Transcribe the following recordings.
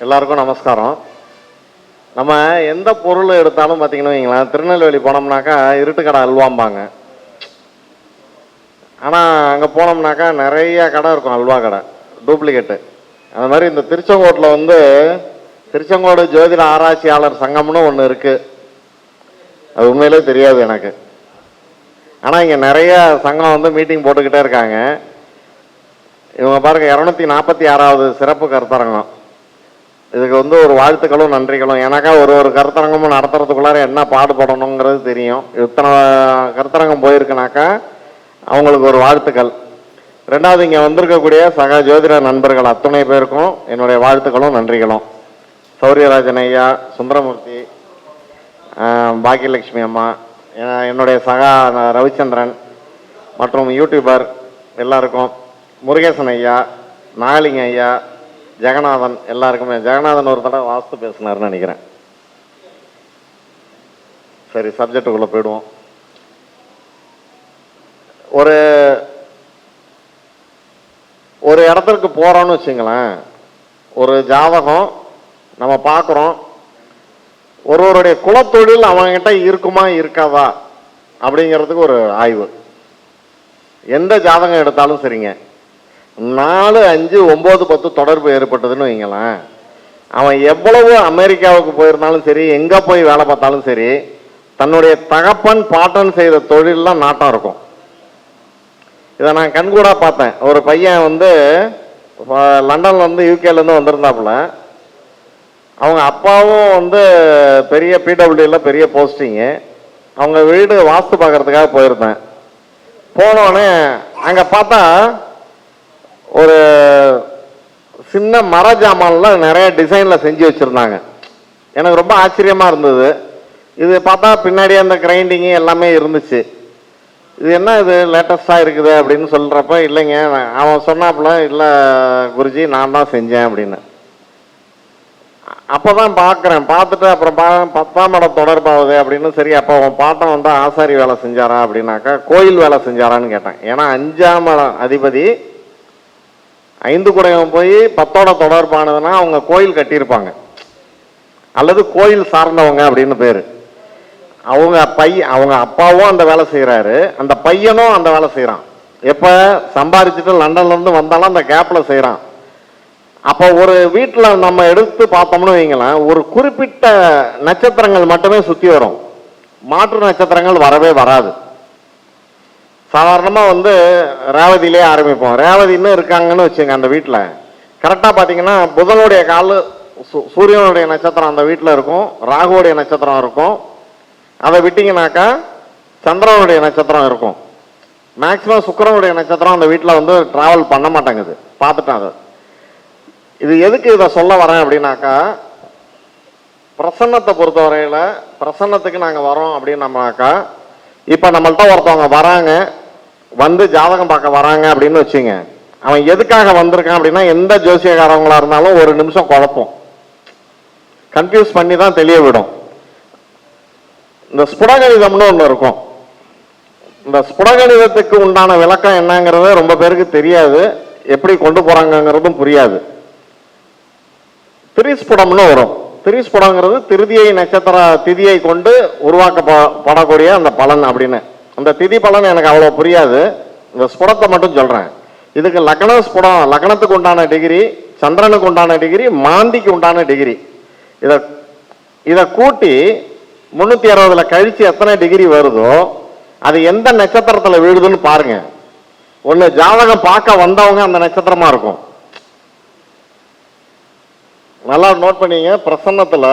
எல்லாருக்கும் நமஸ்காரம். நம்ம எந்த பொருள் எடுத்தாலும் பார்த்தீங்கன்னு வைங்களேன், திருநெல்வேலி போனோம்னாக்கா இருட்டு கடை அல்வாம்பாங்க. ஆனால் அங்கே போனோம்னாக்கா நிறைய கடை இருக்கும், அல்வா கடை, டூப்ளிகேட்டு. அது மாதிரி இந்த திருச்செங்கோட்டில் வந்து திருச்செங்கோடு ஜோதிட ஆராய்ச்சியாளர் சங்கம்னு ஒன்று இருக்குது. அது உண்மையிலே தெரியாது எனக்கு. ஆனால் இங்கே நிறைய சங்கம் வந்து மீட்டிங் போட்டுக்கிட்டே இருக்காங்க. இவங்க பாருங்க, 246வது சிறப்பு கருத்தரங்கம். இதுக்கு வந்து ஒரு வாழ்த்துக்களும் நன்றிகளும். ஏன்னாக்கா ஒரு கருத்தரங்கமும் நடத்துறதுக்குள்ளார என்ன பாடுபடணுங்கிறது தெரியும். இத்தனை கருத்தரங்கம் போயிருக்குனாக்கா அவங்களுக்கு ஒரு வாழ்த்துக்கள். ரெண்டாவது, இங்கே வந்திருக்கக்கூடிய சக ஜோதிட நண்பர்கள் அத்துணை பேருக்கும் என்னுடைய வாழ்த்துக்களும் நன்றிகளும். சௌரியராஜன் ஐயா, சுந்தரமூர்த்தி, பாக்கியலட்சுமி அம்மா, என்னுடைய சகா ரவிச்சந்திரன் மற்றும் யூடியூபர் எல்லாருக்கும், முருகேசன் ஐயா, நாகலிங்க ஐயா, ஜெகநாதன் எல்லாருக்குமே. ஜெகநாதன் ஒரு தடவை வாஸ்து பேசினார்னு நினைக்கிறேன். சரி, சப்ஜெக்டுக்குள்ள போயிடுவோம். ஒரு இடத்துக்கு போறோம்னு வச்சுங்களேன், ஒரு ஜாதகம் நம்ம பார்க்குறோம். ஒருவருடைய குலத்தொழில் அவங்ககிட்ட இருக்குமா இருக்காதா அப்படிங்கிறதுக்கு ஒரு ஆய்வு. எந்த ஜாதகம் எடுத்தாலும் சரிங்க, 4, 5, 9, 10 தொடர்பு ஏற்பட்டதுன்னு வைங்களேன், அவன் எவ்வளவு அமெரிக்காவுக்கு போயிருந்தாலும் சரி, எங்க போய் வேலை பார்த்தாலும் சரி, தன்னுடைய தகப்பன் பாட்டன் செய்த தொழிலெலாம் நாட்டம் இருக்கும். இதை நான் கண்கூடா பார்த்தேன். ஒரு பையன் வந்து லண்டன்ல இருந்து யூகேலேருந்து வந்திருந்தாப்புல. அவங்க அப்பாவும் வந்து பெரிய பிடபிள்யூல பெரிய போஸ்டிங்கு. அவங்க வீடு வாஸ்து பார்க்கறதுக்காக போயிருந்தேன். போனோடனே அங்கே பார்த்தா ஒரு சின்ன மர ஜாமான்லாம் நிறைய டிசைனில் செஞ்சு வச்சுருந்தாங்க. எனக்கு ரொம்ப ஆச்சரியமாக இருந்தது. இது பார்த்தா பின்னாடி அந்த கிரைண்டிங்கு எல்லாமே இருந்துச்சு. இது என்ன இது லேட்டஸ்டாக இருக்குது அப்படின்னு சொல்கிறப்ப, இல்லைங்க அவன் சொன்னாப்புல, இல்லை குருஜி நான் தான் செஞ்சேன் அப்படின்னு. அப்போ தான் பார்க்குறேன். பார்த்துட்டு அப்புறம் 10ஆம் இடம் தொடர்பாகுது அப்படின்னு. சரி, அப்போ அவன் பாட்டம் வந்து ஆசாரி வேலை செஞ்சாரா அப்படின்னாக்கா கோயில் வேலை செஞ்சாரான்னு கேட்டேன். ஏன்னா 5ஆம் இடம் அதிபதி 5 குடையவன் போய் 10ஓட தொடர்பானதுன்னா அவங்க கோயில் கட்டியிருப்பாங்க, அல்லது கோயில் சார்ந்தவங்க அப்படின்னு பேர். அவங்க அப்பாவும் அந்த வேலை செய்கிறாரு, அந்த பையனும் அந்த வேலை செய்கிறான். எப்போ சம்பாதிச்சுட்டு லண்டன்லேருந்து வந்தாலும் அந்த கேப்பில் செய்கிறான். அப்போ ஒரு வீட்டில் நம்ம எடுத்து பார்த்தோம்னு வைங்களேன், ஒரு குறிப்பிட்ட நட்சத்திரங்கள் மட்டுமே சுற்றி வரும், மாற்று நட்சத்திரங்கள் வரவே வராது. சாதாரணமாக வந்து ரேவதியிலே ஆரம்பிப்போம். ரேவதின்னு இருக்காங்கன்னு வச்சுங்க அந்த வீட்டில். கரெக்டாக பார்த்தீங்கன்னா புதனுடைய கால் சூரியனுடைய நட்சத்திரம் அந்த வீட்டில் இருக்கும், ராகுவோடைய நட்சத்திரம் இருக்கும். அதை விட்டிங்கனாக்கா சந்திரனுடைய நட்சத்திரம் இருக்கும். மேக்சிமம் சுக்கிரனுடைய நட்சத்திரம் அந்த வீட்டில் வந்து ட்ராவல் பண்ண மாட்டேங்குது. பார்த்துட்டேன் அது. இது எதுக்கு இதை சொல்ல வரேன் அப்படின்னாக்கா, பிரசன்னத்தை பொறுத்தவரையில் பிரசன்னத்துக்கு நாங்கள் வரோம் அப்படின்னம்னாக்கா, இப்போ நம்மள்ட்ட ஒருத்தவங்க வராங்க, வந்து ஜாதகம் பார்க்க வராங்க அப்படின்னு வச்சுங்க. அவன் எதுக்காக வந்திருக்கான் அப்படின்னா, எந்த ஜோசியக்காரவங்களா இருந்தாலும் ஒரு நிமிஷம் குழப்பம், கன்ஃபியூஸ் பண்ணி தான் தெளிய விடும். இந்த ஸ்புடகணிதம்னு ஒன்று இருக்கும். இந்த ஸ்புடகணிதத்துக்கு உண்டான விளக்கம் என்னங்கிறது ரொம்ப பேருக்கு தெரியாது, எப்படி கொண்டு போறாங்கிறதும் புரியாது. திரிஸ்புடம்னு வரும். திரிஸ்புடங்கிறது திருதியை நட்சத்திர திதியை கொண்டு உருவாக்கப்படக்கூடிய அந்த பலன் அப்படின்னு. அந்த திதி பலன் எனக்கு அவ்வளோ புரியாது, இந்த ஸ்புடத்தை மட்டும் சொல்றேன். இதுக்கு லக்ன ஸ்புடம், லக்னத்துக்கு உண்டான டிகிரி, சந்திரனுக்கு உண்டான டிகிரி, மாந்திக்கு உண்டான டிகிரி, இதை கூட்டி 360ல கழிச்சு எத்தனை டிகிரி வருதோ அது எந்த நட்சத்திரத்தில் வீழுதுன்னு பாருங்க. ஒன்று ஜாதகம் பார்க்க வந்தவங்க அந்த நட்சத்திரமா இருக்கும். நல்லா நோட் பண்ணீங்க. பிரசன்னத்தில்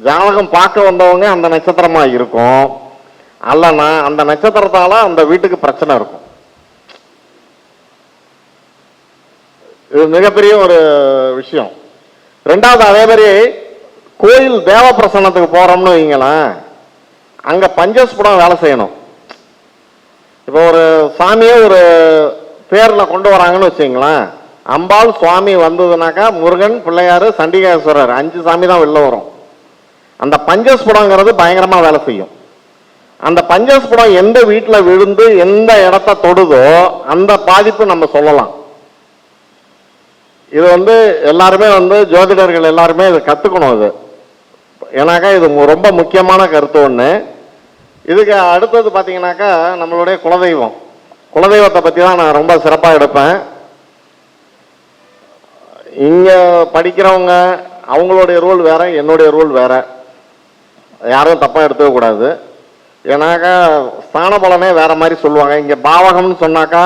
ஜாதகம் பார்க்க வந்தவங்க அந்த நட்சத்திரமா இருக்கும், அல்லனா அந்த நட்சத்திரத்தால அந்த வீட்டுக்கு பிரச்சனை இருக்கும். இது மிகப்பெரிய ஒரு விஷயம். ரெண்டாவது, அதே மாதிரி கோயில் தேவ பிரசன்னத்துக்கு போறோம்னு வைங்களேன், அங்க பஞ்சஸ்புடம் வேலை செய்யணும். இப்போ ஒரு சாமியை ஒரு பேர்ல கொண்டு வராங்கன்னு வச்சுங்களேன், அம்பாள் சுவாமி வந்ததுனாக்கா முருகன், பிள்ளையாரு, சண்டிகேஸ்வரர் 5 சாமி தான் வெளில வரும். அந்த பஞ்சஸ்புடங்கிறது பயங்கரமா வேலை செய்யும். அந்த பஞ்சஸ்புடம் எந்த வீட்டில் விழுந்து எந்த இடத்த தொடுதோ அந்த பாதிப்பு நம்ம சொல்லலாம். இது வந்து எல்லாருமே வந்து ஜோதிடர்கள் எல்லாருமே இதை கற்றுக்கணும். இது ஏன்னாக்கா இது ரொம்ப முக்கியமான கருத்து ஒன்று. இதுக்கு அடுத்தது பார்த்தீங்கன்னாக்கா நம்மளுடைய குலதெய்வம். குலதெய்வத்தை பற்றி தான் நான் ரொம்ப சிறப்பாக எடுப்பேன். இங்கே படிக்கிறவங்க அவங்களுடைய ரூல் வேற, என்னுடைய ரூல் வேற. யாரும் தப்பாக எடுத்துக்க கூடாது. ஏன்னாக்கா ஸ்தான பலனே வேற மாதிரி சொல்லுவாங்க. இங்கே பாவகம்னு சொன்னாக்கா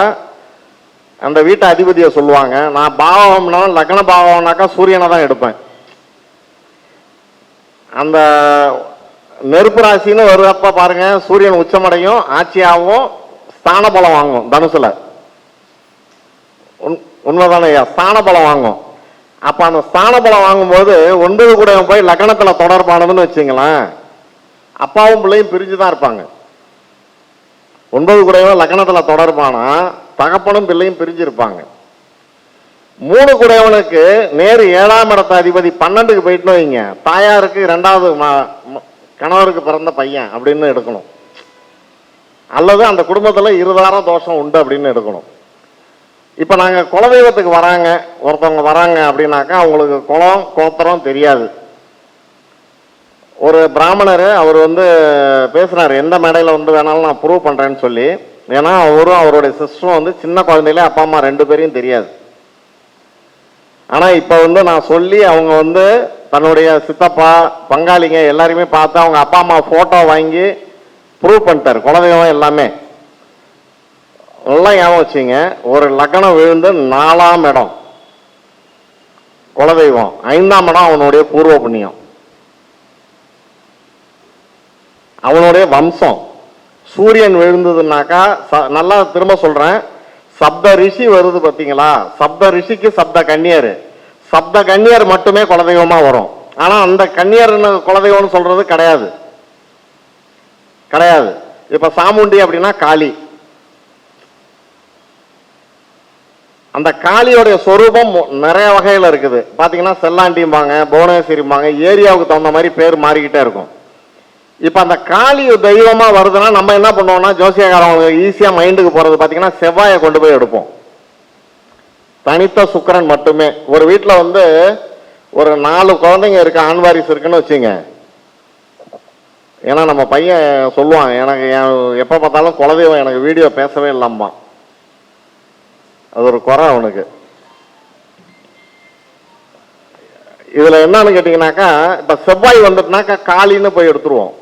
அந்த வீட்டு அதிபதியை சொல்லுவாங்க. நான் பாவகம்னா லக்ன பாவம்னாக்கா சூரியனை தான் எடுப்பேன். அந்த நெருப்பு ராசின்னு வருவப்ப பாருங்க, சூரியன் உச்சமடையும், ஆட்சியாகவும், ஸ்தான பலம் வாங்கும். தனுசுல உண்மைதானே ஐயா? ஸ்தான பலம் வாங்கும். அப்ப அந்த ஸ்தான பலம் வாங்கும்போது 9 கூட போய் லக்னத்துல தொடர்பானதுன்னு வச்சுங்களேன், அப்பாவும் பிள்ளையும் பிரிஞ்சுதான் இருப்பாங்க. 9 கூட லக்னத்துல தொடர்பானா தகப்பனும் பிள்ளையும் பிரிஞ்சிருப்பாங்க. 3 குடையவனுக்கு நேரு 7ஆம் இடத்த அதிபதி 12க்கு போயிட்டு வைங்க, தாயாருக்கு 2வது கணவருக்கு பிறந்த பையன் அப்படின்னு எடுக்கணும். அல்லது அந்த குடும்பத்துல இருதார தோஷம் உண்டு அப்படின்னு எடுக்கணும். இப்ப நாங்க குலதெய்வத்துக்கு வராங்க, ஒருத்தவங்க வராங்க அப்படின்னாக்கா அவங்களுக்கு குலம் கோத்திரம் தெரியாது. ஒரு பிராமணர் அவர் வந்து பேசுறாரு, எந்த மேடையில வந்து வேணாலும் நான் ப்ரூவ் பண்றேன்னு சொல்லி. ஏன்னா அவரும் அவருடைய சிஸ்டரும் வந்து சின்ன குழந்தையில அப்பா அம்மா 2 பேரையும் தெரியாது. ஆனா இப்ப வந்து நான் சொல்லி அவங்க வந்து தன்னுடைய சித்தப்பா பங்காளிங்க எல்லாருமே பார்த்து அவங்க அப்பா அம்மா போட்டோ வாங்கி ப்ரூவ் பண்ணிட்டாரு குலதெய்வம் எல்லாமே. எல்லாம் ஞாபகம் வச்சுங்க. ஒரு லக்னம் விழுந்து 4ஆம் இடம் குலதெய்வம், 5ஆம் இடம் அவனுடைய பூர்வ புண்ணியம், அவனுடைய வம்சம். சூரியன் விழுந்ததுனாக்கா நல்லா திரும்ப சொல்றேன், சப்த ரிஷி வருது பார்த்தீங்களா? சப்த ரிஷிக்கு சப்த கன்னியர், சப்த கன்னியர் மட்டுமே குலதெய்வமா வரும். ஆனா அந்த கன்னியர் குலதெய்வம்னு சொல்றது கிடையாது கிடையாது. இப்ப சாமுண்டி அப்படின்னா காளி. அந்த காளியோடைய சொரூபம் நிறைய வகையில் இருக்குது. பாத்தீங்கன்னா செல்லாண்டிம்பாங்க, புவனேஸ்வரிம்பாங்க, ஏரியாவுக்கு தகுந்த மாதிரி பேர் மாறிக்கிட்டே இருக்கும். இப்ப அந்த காளி தெய்வமா வருதுன்னா நம்ம என்ன பண்ணுவோம்னா, ஜோசியக்காரவங்க ஈஸியா மைண்டுக்கு போறது பாத்தீங்கன்னா செவ்வாயை கொண்டு போய் எடுப்போம். தனித்த சுக்கிரன் மட்டுமே. ஒரு வீட்டுல வந்து ஒரு 4 குழந்தைங்க இருக்கு, ஆண் வாரிசு இருக்குன்னு வச்சுங்க. ஏன்னா நம்ம பையன் சொல்லுவான், எனக்கு எப்ப பார்த்தாலும் குலதெய்வம் எனக்கு வீடியோ பேசவே இல்லாமா, அது ஒரு குறை அவனுக்கு. இதுல என்னன்னு கேட்டீங்கன்னாக்கா, இப்ப செவ்வாய் வந்துட்டுனாக்கா காளின்னு போய் எடுத்துருவோம்.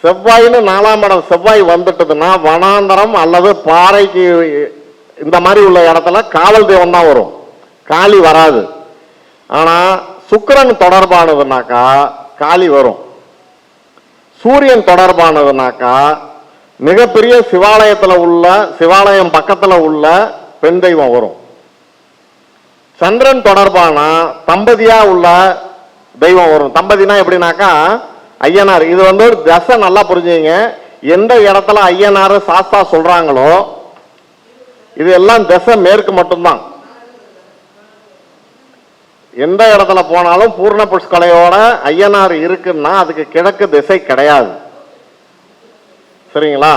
செவ்வாயின்னு 4ஆம் இடம் செவ்வாய் வந்துட்டதுன்னா வனாந்தரம் அல்லது பாறைக்கு இந்த மாதிரி உள்ள இடத்துல காவல் தெய்வம் தான் வரும், காளி வராது. ஆனா சுக்கிரன் தொடர்பானதுனாக்கா காளி வரும். சூரியன் தொடர்பானதுனாக்கா மிகப்பெரிய சிவாலயத்துல உள்ள, சிவாலயம் பக்கத்துல உள்ள பெண் தெய்வம் வரும். சந்திரன் தொடர்பான தம்பதியா உள்ள தெய்வம் வரும். தம்பதினா எப்படின்னாக்கா ஐயனார். இது வந்து ஒரு தசை, நல்லா புரிஞ்சுங்க. எந்த இடத்துல ஐயனார் சாஸ்தா சொல்றாங்களோ இது எல்லாம் தசை மேற்கு மட்டும்தான். எந்த இடத்துல போனாலும் பூர்ண புஷ்கலையோட ஐயனார் இருக்குன்னா அதுக்கு கிழக்கு திசை கிடையாது. சரிங்களா?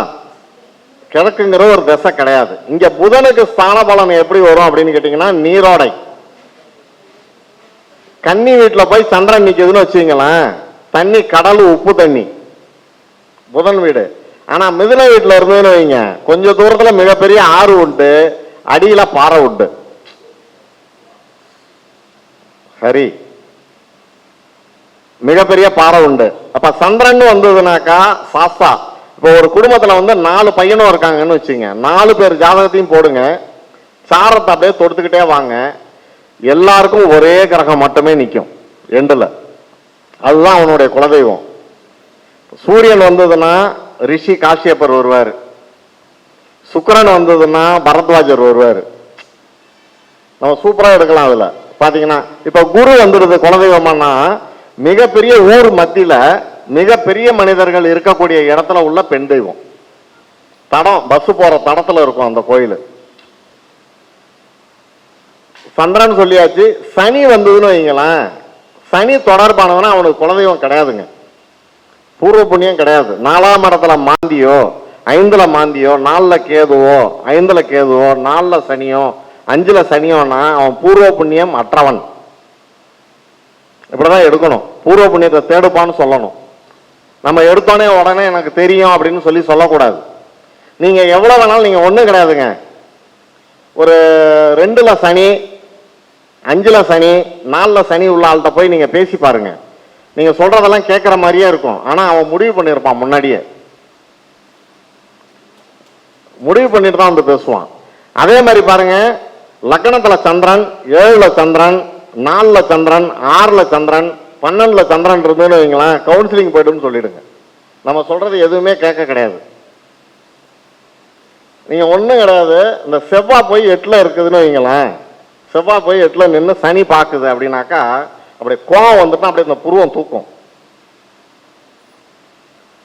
கிழக்குங்கிற ஒரு திசை கிடையாது. இங்க புதனுக்கு ஸ்தான பலன் எப்படி வரும் அப்படின்னு கேட்டீங்கன்னா, நீரோடை. கன்னி வீட்டுல போய் சந்திரன் நிக்குதுன்னு வச்சுங்களேன், தண்ணி கடல் உப்பு தண்ணி, புதன் வீடு. ஆனா மிதுன வீட்டுல இருந்ததுன்னு வைங்க, கொஞ்ச தூரத்துல மிகப்பெரிய ஆறு உண்டு, அடியில பாறை உண்டு. சரி, மிகப்பெரிய பாறை உண்டு. அப்ப சந்திரன் வந்ததுனாக்கா சாஸ்தா. இப்போ ஒரு குடும்பத்துல வந்து 4 பையனும் இருக்காங்கன்னு வச்சுங்க, 4 பேர் ஜாதகத்தையும் போடுங்க, சாரத்தை அப்படியே தொடுத்துக்கிட்டே வாங்க, எல்லாருக்கும் ஒரே கிரகம் மட்டுமே நிற்கும் எண்டுல. அதுதான் அவனுடைய குலதெய்வம். சூரியன் வந்ததுன்னா ரிஷி காஷ்யப்பர் வருவார், சுக்கிரன் வந்ததுன்னா பரத்வாஜர் வருவார். நம்ம சூப்பரா எடுக்கலாம். அதுல பாத்தீங்கன்னா இப்ப குரு வந்துடுது குலதெய்வமானா, மிகப்பெரிய ஊர் மத்தியில மிகப்பெரிய மனிதர்கள் இருக்கக்கூடிய இடத்துல உள்ள பெண் தெய்வம். தடம், பஸ் போற தடத்துல இருக்கும் அந்த கோயில். சந்திரன் சொல்லியாச்சு. சனி வந்ததுன்னு வைங்களேன், சனி தொடர்பானதுன்னா அவனுக்கு குலதெய்வம் கிடையாதுங்க, பூர்வ புண்ணியம் கிடையாது. 4ஆம் இடத்துல மாந்தியோ, 5ல மாந்தியோ, 4ல கேதுவோ, 5ல கேதுவோ, 4ல சனியோ 5ல சனியோன்னா அவன் பூர்வ புண்ணியம் அற்றவன். இப்படிதான் எடுக்கணும். பூர்வ புண்ணியத்தை தேடுப்பான்னு சொல்லணும். நம்ம எடுத்தோடனே உடனே எனக்கு தெரியும் அப்படின்னு சொல்லக்கூடாது. நீங்க எவ்வளவு வேணாலும், நீங்க ஒண்ணும் கிடையாதுங்க. ஒரு 2ல சனி, 5ல சனி, 4ல சனி உள்ள ஆள்கிட்ட போய் நீங்க பேசி பாருங்க. நீங்க சொல்றதெல்லாம் கேட்கிற மாதிரியே இருக்கும். ஆனா அவன் முடிவு பண்ணியிருப்பான், முன்னாடியே முடிவு பண்ணிட்டு தான் வந்து பேசுவான். அதே மாதிரி பாருங்க, லக்னத்துல சந்திரன், 7ல சந்திரன், 4ல சந்திரன், 6ல சந்திரன், 12ல சந்திரன் இருந்துன்னு வைங்களேன், கவுன்சிலிங் போய்ட்டுன்னு சொல்லிடுங்க. நம்ம சொல்றது எதுவுமே கேட்க கிடையாது. நீங்க ஒண்ணும் கிடையாது. இந்த செவ்வாய் போய் 8ல இருக்குதுன்னு வைங்களேன், செவ்வாய் போய் 8ல நின்று சனி பாக்குது அப்படின்னாக்கா, அப்படி கோவம் வந்துட்டா அப்படியே இந்த புருவம் தூக்கும்.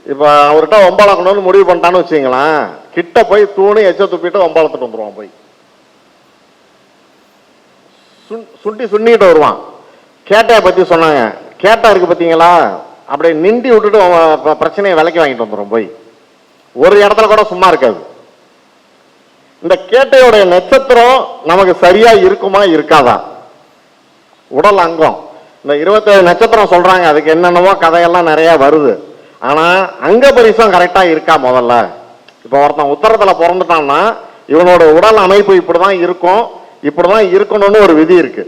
இப்ப அவர்கிட்ட ஒம்பாளக்கணும்னு முடிவு பண்ணிட்டான்னு வச்சுங்களேன், கிட்ட போய் தூணு எச்ச துப்பிட்டு ஒம்பாளத்துட்டு வந்துருவான். போய் சுண்டிட்டு வருவான். கேட்டையை பத்தி சொன்னாங்க. கேட்டா இருக்கு பார்த்தீங்களா, அப்படியே நிண்டி விட்டுட்டு பிரச்சனையை விலைக்கு வாங்கிட்டு வந்துடும். போய் ஒரு இடத்துல கூட சும்மா இருக்காது. இந்த கேட்டையோடைய நட்சத்திரம் நமக்கு சரியா இருக்குமா இருக்காதா? உடல் அங்கம் இந்த 27 நட்சத்திரம் சொல்றாங்க. அதுக்கு என்னென்னமோ கதையெல்லாம் நிறைய வருது. ஆனா அங்க பரிசம் கரெக்டா இருக்கா? முதல்ல இப்ப ஒருத்தன் உத்தரத்துல பிறந்துட்டான்னா இவனோட உடல் அமைப்பு இப்படிதான் இருக்கும், இப்படிதான் இருக்கணும்னு ஒரு விதி இருக்கு.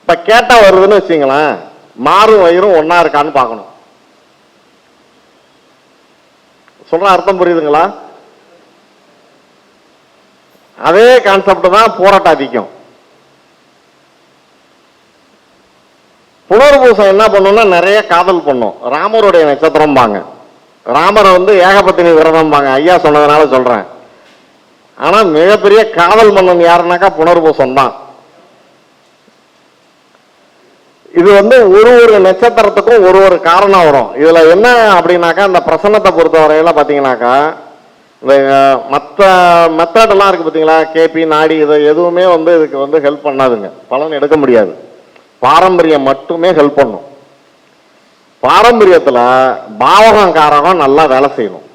இப்ப கேட்டா வருதுன்னு வச்சுங்களேன், மாறும் வயிறும் ஒன்னா இருக்கான்னு பார்க்கணும். சொல்ற அர்த்தம் புரியுதுங்களா? அதே கான்செப்ட் தான் போராட்டாதிக்கும். புனர்பூசம் என்ன பண்ணும்னா நிறைய காதல் பண்ணும். ராமருடைய நட்சத்திரம் பாங்க. ராமரை ஏகபத்தினி விரதம் பாங்க. ஐயா சொன்னதுனால சொல்றேன். ஆனா மிகப்பெரிய காதல் மன்னன் யாருன்னாக்கா புனர்பூசம் தான். இது ஒரு ஒரு நட்சத்திரத்துக்கும் ஒரு ஒரு காரணம் வரும். இதுல என்ன அப்படின்னாக்கா, இந்த பிரசன்னத்தை பொறுத்த வரையில பாத்தீங்கன்னாக்கா, இந்த மற்ற மெத்தடெல்லாம் இருக்கு பார்த்தீங்களா, கேபி நாடி, இது எதுவுமே இதுக்கு ஹெல்ப் பண்ணாதுங்க. பலன் எடுக்க முடியாது. பாரம்பரியம் மட்டுமே ஹெல்ப் பண்ணும். பாரம்பரியத்தில் பாவகம் காரகம் நல்லா வேலை செய்யணும்.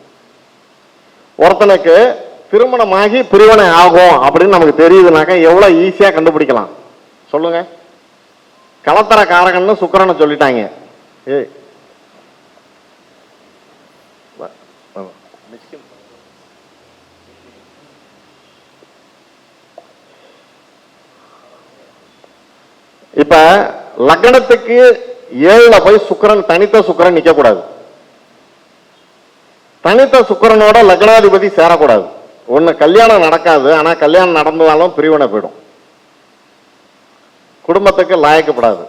ஒருத்தனுக்கு திருமணமாகி பிரிவினை ஆகும் அப்படின்னு நமக்கு தெரியுதுனாக்கா எவ்வளவு ஈஸியா கண்டுபிடிக்கலாம் சொல்லுங்க. கலத்தர காரகன்னு சுக்கிரனை சொல்லிட்டாங்க. இப்ப லக்னத்துக்கு 7ல போய் சுக்கிரன், தனித்த சுக்கிரன் நிக்க கூடாது. தனித்த சுக்கிரனோட லக்னாதிபதி சேரக்கூடாது. ஒண்ணு கல்யாணம் நடக்காது. ஆனா கல்யாணம் நடந்தாலும் பிரிவினை போயிடும், குடும்பத்துக்கு லாயக்கப்படாது.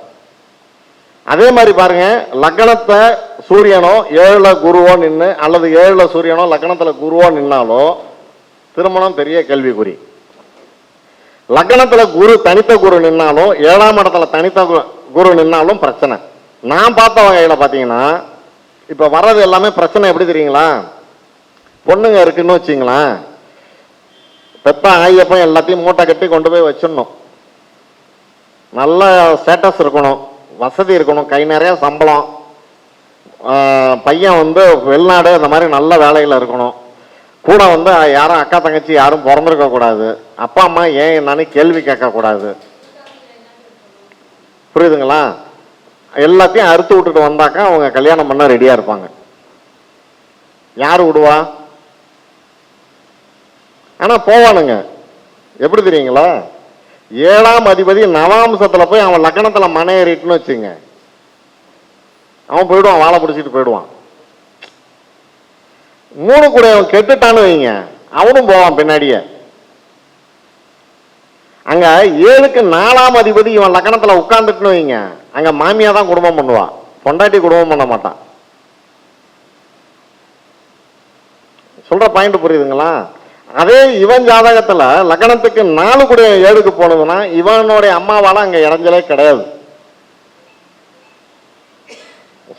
அதே மாதிரி பாருங்க, லக்னத்தை சூரியனோ 7ல குருவோ நின்று, அல்லது 7ல சூரியனோ லக்னத்துல குருவோ நின்னாலோ திருமணம் பெரிய கேள்விக்குறி. லக்னத்துல குரு, தனித்த குரு நின்னாலும், 7ஆம் இடத்துல தனித்த குரு நின்னாலும் பிரச்சனை. நான் பார்த்த வகையில பாத்தீங்கன்னா, இப்ப வர்றது எல்லாமே பிரச்சனை எப்படி தெரியுங்களா? பொண்ணுங்க இருக்குன்னு வச்சுங்களேன், பெப்ப ஆயப்பன் எல்லாத்தையும் மூட்டை கட்டி கொண்டு போய் வச்சிடணும். நல்ல ஸ்டேட்டஸ் இருக்கணும், வசதி இருக்கணும், கை நிறைய சம்பளம், பையன் வெளிநாடு அந்த மாதிரி நல்ல வேலையில இருக்கணும், கூட யாரும் அக்கா தங்கச்சி யாரும் பிறந்திருக்க கூடாது, அப்பா அம்மா ஏன் என்னன்னு கேள்வி கேட்க கூடாது. புரியுதுங்களா? எல்லாத்தையும் அறுத்து விட்டுட்டு வந்தாக்கா அவங்க கல்யாணம் பண்ண ரெடியா இருப்பாங்க. யாரு விடுவா? ஆனா போவானுங்க. எப்படி தெரியுங்களா? 7ஆம் அதிபதி நவாம்சத்துல போய் அவன் லக்னத்துல மனை ஏறிட்டுன்னு வச்சுங்க, அவன் போயிடுவான், வாழை பிடிச்சிட்டு போயிடுவான். 3 கூட அவன் கெட்டுட்டான்னு வைங்க, அவனும் போவான் பின்னாடியே. அங்க 7க்கு 4ஆம் அதிபதி இவன் லக்னத்துல உட்கார்ந்துட்டுன்னு வைங்க, அங்க மாமியா தான் குடும்பம் பண்ணுவான், பொண்டாட்டி குடும்பம் பண்ண மாட்டான். சொல்ற பாயிண்ட் புரியுதுங்களா? அதே இவன் ஜாதகத்துல லக்னத்துக்கு 4 கூட 7க்கு போனதுன்னா இவனுடைய அம்மாவால அங்க இடைஞ்சலே கிடையாது.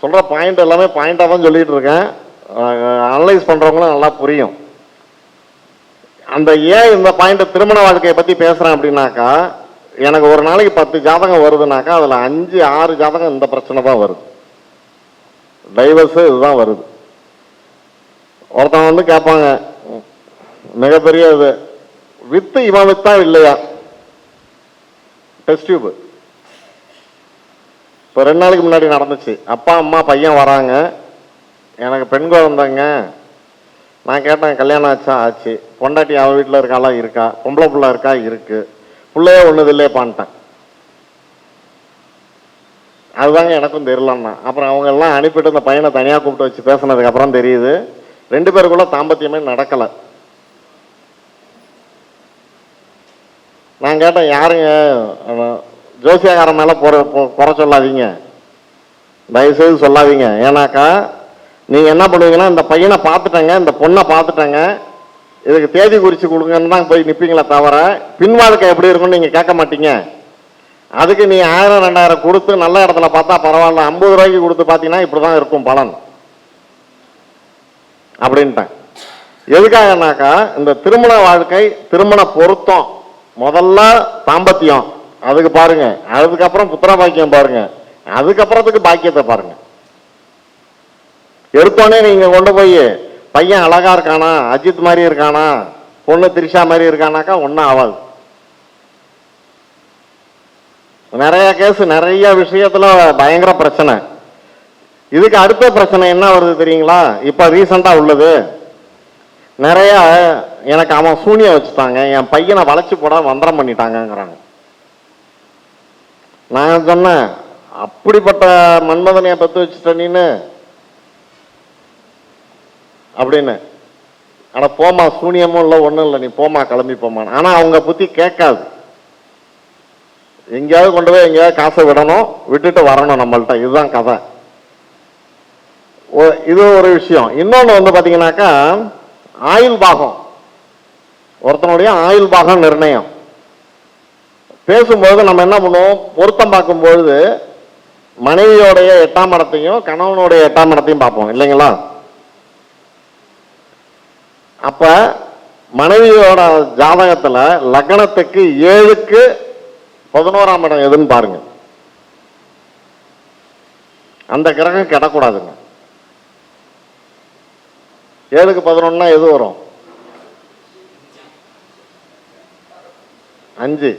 சொல்ற பாயிண்ட் எல்லாமே பாயிண்டா தான் சொல்லிட்டு இருக்கேன். அனலைஸ் பண்றவங்களும் நல்லா புரியும். அந்த ஏன் இந்த பாயிண்ட் திருமண வாழ்க்கையை பத்தி பேசுறேன் அப்படின்னாக்கா, எனக்கு ஒரு நாளைக்கு 10 ஜாதகம் வருதுனாக்கா அதுல 5-6 ஜாதகம் இந்த பிரச்சனை தான் வருது. டைவர்ஸ் இதுதான் வருது. ஒருத்தன் கேட்பாங்க, மிகப்பெரிய இது வித்து இவன் வித்தா இல்லையா டெஸ்ட் டியூப். இப்போ 2 நாளைக்கு முன்னாடி நடந்துச்சு. அப்பா அம்மா பையன் வராங்க, எனக்கு பெண் குழந்தைங்க. நான் கேட்டேன், கல்யாணம் ஆச்சா? ஆச்சு. பொண்டாட்டி அவள் வீட்டில் இருக்காளா? இருக்கா. பொம்பளை பிள்ளை இருக்கா? இருக்கு. பிள்ளையே ஒன்றுது இல்லையப்பான்ட்டேன். அதுதாங்க எனக்கும் தெரியலன்னா. அப்புறம் அவங்க எல்லாம் அனுப்பிட்டு இந்த பையனை தனியாக கூப்பிட்டு வச்சு பேசினதுக்கு அப்புறம் தெரியுது 2 பேருக்குள்ள தாம்பத்தியமே நடக்கலை. நான் கேட்டேன், யாருங்க? ஜோசியக்காரன் மேலே குறை சொல்லாதீங்க, தயவுசெய்து சொல்லாதீங்க. ஏன்னாக்கா நீங்கள் என்ன பண்ணுவீங்கன்னா, இந்த பையனை பார்த்துட்டேங்க, இந்த பொண்ணை பார்த்துட்டேங்க, இதுக்கு தேதி குறித்து கொடுங்கன்னு தான் போய் நிற்பீங்களே தவிர பின் வாழ்க்கை எப்படி இருக்குன்னு நீங்கள் கேட்க மாட்டீங்க. அதுக்கு நீ 1000 2000 கொடுத்து நல்ல இடத்துல பார்த்தா பரவாயில்ல, 50 ரூபாய்க்கு கொடுத்து பார்த்தீங்கன்னா இப்படி தான் இருக்கும் பலன் அப்படின்ட்டேன். எதுக்காகனாக்கா இந்த திருமண வாழ்க்கை, திருமண பொருத்தம், முதல்ல தாம்பத்தியம், அதுக்கு பாருங்க, அதுக்கப்புறம் புத்திர பாக்கியம் பாருங்க, அதுக்கப்புறத்துக்கு பாக்கியத்தை பாருங்க. எடுத்தோடனே நீங்க கொண்டு போய் பையன் அழகா இருக்கானா, அஜித் மாதிரி இருக்கானா, பொண்ணு திரிஷா மாதிரி இருக்கானாக்கா ஒன்றும் ஆகாது. நிறைய கேஸ், நிறைய விஷயத்துல பயங்கர பிரச்சனை. இதுக்கு அடுத்த பிரச்சனை என்ன வருது தெரியுங்களா? இப்ப ரீசெண்டா உள்ளது, நிறைய எனக்கு அவன் சூனியம் வச்சுட்டாங்க, என் பையனை வளைச்சு போட மந்திரம் பண்ணிட்டாங்கிறாங்க. நான் சொன்னேன், அப்படிப்பட்ட மன்மதனைய பத்து வச்சுட்ட நீன்னு அப்படின்னு. ஆனா போமா, சூனியமும் இல்லை ஒன்றும் இல்லை, நீ போமா, கிளம்பி போமா. ஆனா அவங்க புத்தி கேட்காது. எங்கேயாவது கொண்டு போய் எங்கேயாவது காசை விடணும், விட்டுட்டு வரணும் நம்மள்ட்ட. இதுதான் கதை. இது ஒரு விஷயம். இன்னொன்று வந்து பார்த்தீங்கன்னாக்கா ஆயுள் பாகம், ஒருத்தனுடைய ஆயுள் பாகம் நிர்ணயம் பேசும்போது நம்ம என்ன பண்ணுவோம், பொருத்தம் பார்க்கும்பொழுது மனைவியோடைய 8ஆம் இடத்தையும் கணவனுடைய 8ஆம் இடத்தையும் பார்ப்போம் இல்லைங்களா? அப்ப மனைவியோட ஜாதகத்துல லக்னத்துக்கு 7க்கு 11ஆம் இடம் எதுன்னு பாருங்க. அந்த கிரகம் கிடக்கூடாதுங்க. 7க்கு 11 எது வரும்? 5.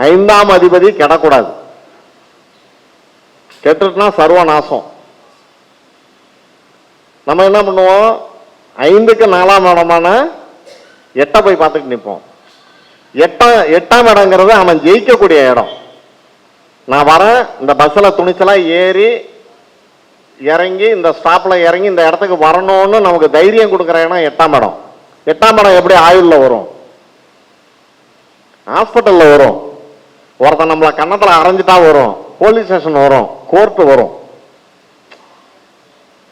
5ஆம் அதிபதி கிடக்கூடாது. கெட்டுட்டுனா சர்வநாசம். நம்ம என்ன பண்ணுவோம், 5க்கு 4ஆம் இடமான 8 போய் பார்த்துட்டு நிற்போம். 8ஆம் இடங்கிறது அவன் ஜெயிக்கக்கூடிய இடம். நான் வரேன், இந்த பஸ்ஸில் துணிச்சலா ஏறி இறங்கி இந்த ஸ்டாப்ல இறங்கி இந்த இடத்துக்கு வரணும்னு நமக்கு தைரியம் கொடுக்குற இடம் 8ஆம் இடம். 8ஆம் இடம் எப்படி ஆயுள்ல வரும்? ஹாஸ்பிட்டல்ல வரும். ஒருத்தன் நம்மளை கன்னத்தில் அரைஞ்சிட்டா வரும், போலீஸ் ஸ்டேஷன் வரும், கோர்ட்டு வரும்.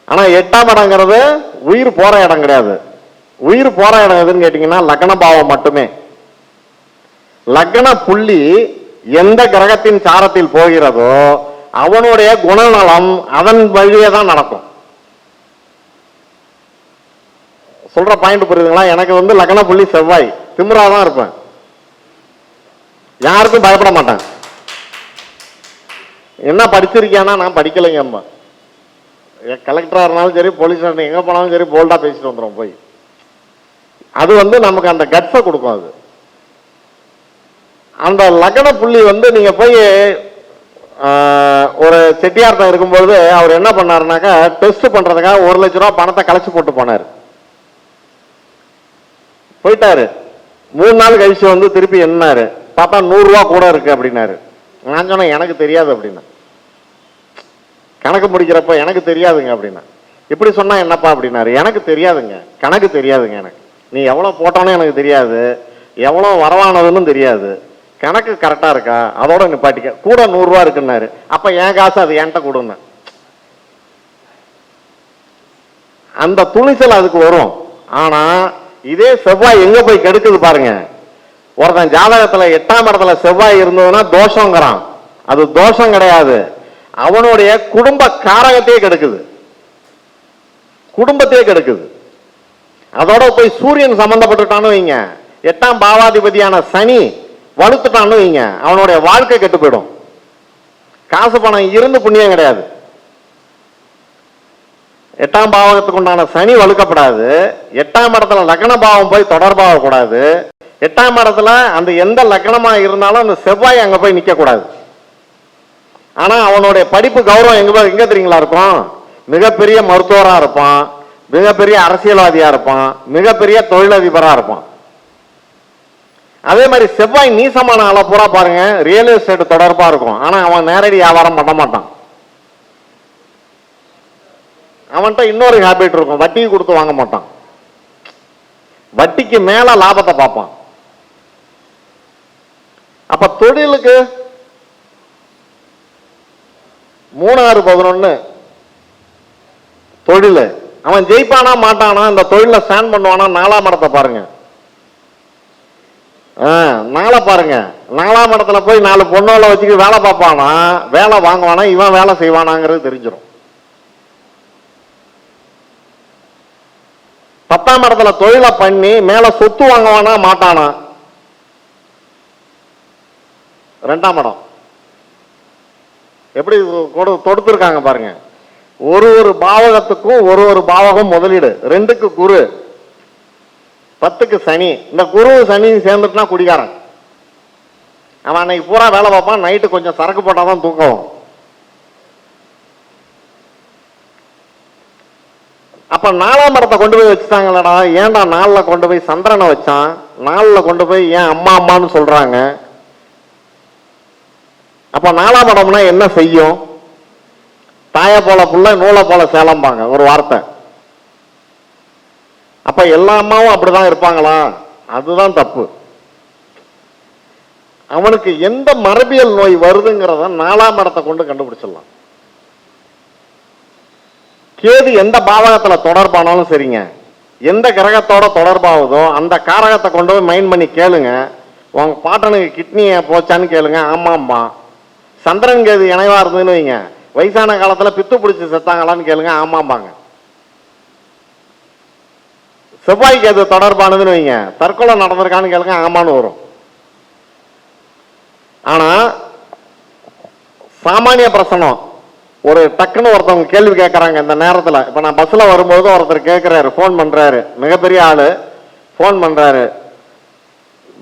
ஆனா 8ஆம் இடங்கிறது உயிர் போற இடம் கிடையாது. உயிர் போற இடம் எதுன்னு கேட்டீங்கன்னா லக்ன பாவம் மட்டுமே. லக்ன புள்ளி எந்த கிரகத்தின் சாரத்தில் போகிறதோ அவனுடைய குணநலம் அதன் வழியே தான் நடக்கும். சொல்ற பாயிண்ட் புரியுதுங்களா? எனக்கு வந்து லக்ன புள்ளி செவ்வாய், திமிராதான் இருப்பேன், யாருக்கும் பயப்பட மாட்டேன். என்ன படிச்சிருக்கியானா நான் படிக்கலைங்க. கலெக்டரா இருந்தாலும் சரி, போலீஸ் ஸ்டேஷன் எங்க போனாலும் சரி, போல்டா பேசிட்டு வந்துடும் போய். அது வந்து நமக்கு அந்த கட்ஸை கொடுக்கும். அது அந்த லக்ன புள்ளி வந்து நீங்க போய் ஒரு செட்டியார்த்தம் இருக்கும்போது அவர் என்ன பண்ணாருனாக்கா, டெஸ்ட் பண்றதுக்காக 1 லட்ச ரூபாய் பணத்தை கலைச்சு போட்டு போனாரு. போயிட்டாரு. 3 நாள் கழிச்சு வந்து திருப்பி என்னாரு, பார்த்தா 100 ரூபா கூட இருக்கு அப்படின்னாரு. நான் சொன்னேன், எனக்கு தெரியாது அப்படின்னா. கணக்கு முடிக்கிறப்ப எனக்கு தெரியாதுங்க அப்படின்னா. இப்படி சொன்னா என்னப்பா அப்படின்னாரு. எனக்கு தெரியாதுங்க, கணக்கு தெரியாதுங்க எனக்கு. நீ எவ்வளவு போட்டானே எனக்கு தெரியாது, எவ்வளவு வரவானதுன்னு தெரியாது, கணக்கு கரெக்டா இருக்கா அதோட நிப்பாட்டிக்க, கூட 100 ரூபா இருக்குன்னாரு. அப்ப என் காசு அது என்கிட்ட கொடுங்க. அந்த துணிச்சல் அதுக்கு வரும். ஆனா இதே செவ்வாய் எங்க போய் கெடுக்குது பாருங்க. ஒருத்தன் ஜாதகத்துல 8ஆம் இடத்துல செவ்வாய் இருந்ததுன்னா தோஷங்கிறான். அது தோஷம் கிடையாது, அவனுடைய குடும்ப காரகத்தையே கெடுக்குது, குடும்பத்தையே கெடுக்குது. அதோட போய் சூரியன் சம்பந்தப்பட்டுட்டான்னு வைங்க, 8ஆம் பாவாதிபதியான சனி வலுத்துட்டான்னு வைங்க, அவனுடைய வாழ்க்கை கெட்டு போயிடும். காசு பணம் இருந்து புண்ணியம் கிடையாது. 8ஆம் பாவகத்துக்கு உண்டான சனி வலுக்கப்படாது. 8ஆம் இடத்துல லக்ன பாவம் போய் தொடர்பாக கூடாது. 8ஆம் இடத்துல அந்த எந்த லக்னமா இருந்தாலும் அந்த செவ்வாய் அங்க போய் நிக்க கூடாது. ஆனா அவனுடைய படிப்பு கௌரவம் எங்க தெரியுங்களா இருக்கும்? மிகப்பெரிய மருத்துவரா இருப்பான், மிகப்பெரிய அரசியல்வாதியா இருப்பான், மிகப்பெரிய தொழிலதிபரா இருப்பான். அதே மாதிரி செவ்வாய் நீசமான ஆளை பூரா பாருங்க, ரியல் எஸ்டேட் தொடர்பா இருக்கும். ஆனா அவன் நேரடி வியாபாரம் பண்ண மாட்டான். அவன்கிட்ட இன்னொரு ஹேபிட் இருக்கும், வட்டிக்கு கொடுத்து வாங்க மாட்டான், வட்டிக்கு மேல லாபத்தை பார்ப்பான். அப்ப தொழிலுக்கு 3, 6, 11 தொழில் அவன் ஜெயிப்பானா மாட்டானா, இந்த தொழில ஸ்டாண்ட் பண்ணுவானா? 4ஆம் இடத்தை பாருங்க. 4 பாருங்க. 4ஆம் இடத்துல போய் 4 பொண்ணோல வச்சுட்டு வேலை பார்ப்பானா, வேலை வாங்குவானா, இவன் வேலை செய்வானாங்கிறது தெரிஞ்சிடும். 10ஆம் இடத்துல தொழிலை பண்ணி மேல சொத்து வாங்குவானா மாட்டானா? 2ஆம் இடம் எப்படி தொடுத்திருக்காங்க பாருங்க. ஒரு பாவகத்துக்கும் ஒரு பாவகம் முதலீடு. 2க்கு குரு, 10க்கு சனி. இந்த குரு சனி சேர்ந்துட்டுனா குடிகாரன். அவன் அன்னைக்கு பூரா வேலை பார்ப்பான், நைட்டு கொஞ்சம் சரக்கு போட்டாதான் தூக்கம். அப்ப 4ஆம் இடத்தை கொண்டு போய் வச்சுட்டாங்களடா. ஏன்டா 4ல கொண்டு போய் சந்திரனை வச்சான்? 4ல கொண்டு போய் ஏன் அம்மா அம்மான்னு சொல்றாங்க? அப்ப 4ஆம் இடம்னா என்ன செய்யும்? தாய போல புள்ள நூலை போல சேலம்பாங்க ஒரு வார்த்தை. அப்ப எல்லா அம்மாவும் அப்படிதான் இருப்பாங்களா? அதுதான் தப்பு. அவனுக்கு எந்த மரபியல் நோய் வருதுங்கிறத 4ஆம் இடத்தை கொண்டு கண்டுபிடிச்சிடலாம். கேது எந்த பாவகத்துல தொடர்பானாலும் சரிங்க, எந்த கிரகத்தோட தொடர்பாகுதோ அந்த காரகத்தை கொண்டு போய் மைண்ட் பண்ணி கேளுங்க. உங்க பாட்டனுக்கு கிட்னியை போச்சான்னு கேளுங்க, ஆமாம்பா. சந்திரன் கேது இணைவா இருந்ததுன்னு வைங்க, வயசான காலத்துல பித்து பிடிச்சி செத்தாங்களான்னு கேளுங்க, ஆமாம்பாங்க. செவ்வாய் கேது தொடர்பானதுன்னு வைங்க, தற்கொலை நடந்திருக்கான்னு கேளுங்க, ஆமான்னு வரும். ஆனா சாமானிய பிரசனம், ஒரு டக்குன்னு ஒருத்தவங்க கேள்வி கேட்கறாங்க இந்த நேரத்துல. இப்ப நான் பஸ்ல வரும்போது ஒருத்தர் கேட்கிறாரு, போன் பண்றாரு, மிகப்பெரிய ஆளு போன் பண்றாரு,